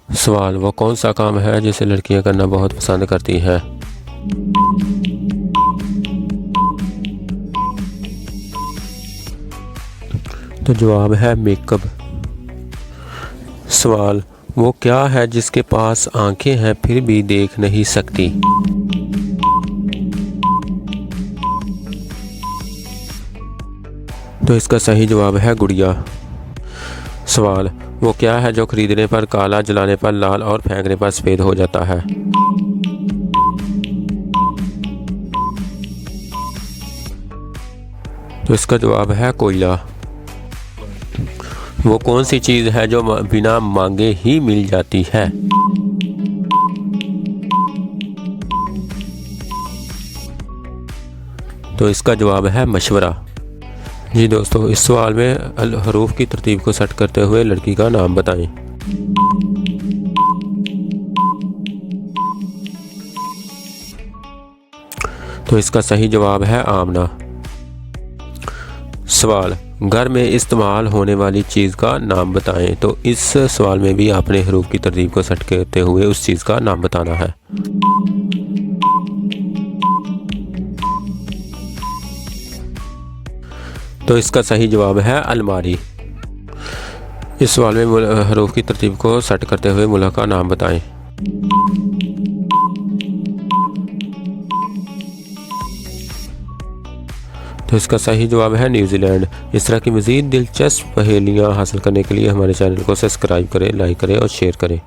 सवाल, वो कौन सा काम है जिसे लड़कियां करना बहुत पसंद करती हैं? तो जवाब है मेकअप। सवाल, वो क्या है जिसके पास आंखें हैं फिर भी देख नहीं सकती? तो इसका सही जवाब है गुड़िया। सवाल, वो क्या है जो खरीदने पर काला, जलाने पर लाल और फेंकने पर सफ़ेद हो जाता है? तो इसका जवाब है कोयला। वो कौन सी चीज़ है जो बिना मांगे ही मिल जाती है? तो इसका जवाब है मशवरा। जी दोस्तों, इस सवाल में हरूफ की तरतीब को सेट करते हुए लड़की का नाम बताएं। तो इसका सही जवाब है आमना। सवाल, घर में इस्तेमाल होने वाली चीज़ का नाम बताएं। तो इस सवाल में भी आपने हरूफ की तरतीब को सेट करते हुए उस चीज़ का नाम बताना है। तो इसका सही जवाब है अलमारी। इस सवाल में हरूफ की तरतीब को सेट करते हुए मुल्क का नाम बताएं। तो इसका सही जवाब है न्यूजीलैंड। इस तरह की मज़ीद दिलचस्प पहेलियाँ हासिल करने के लिए हमारे चैनल को सब्सक्राइब करें, लाइक करें और शेयर करें।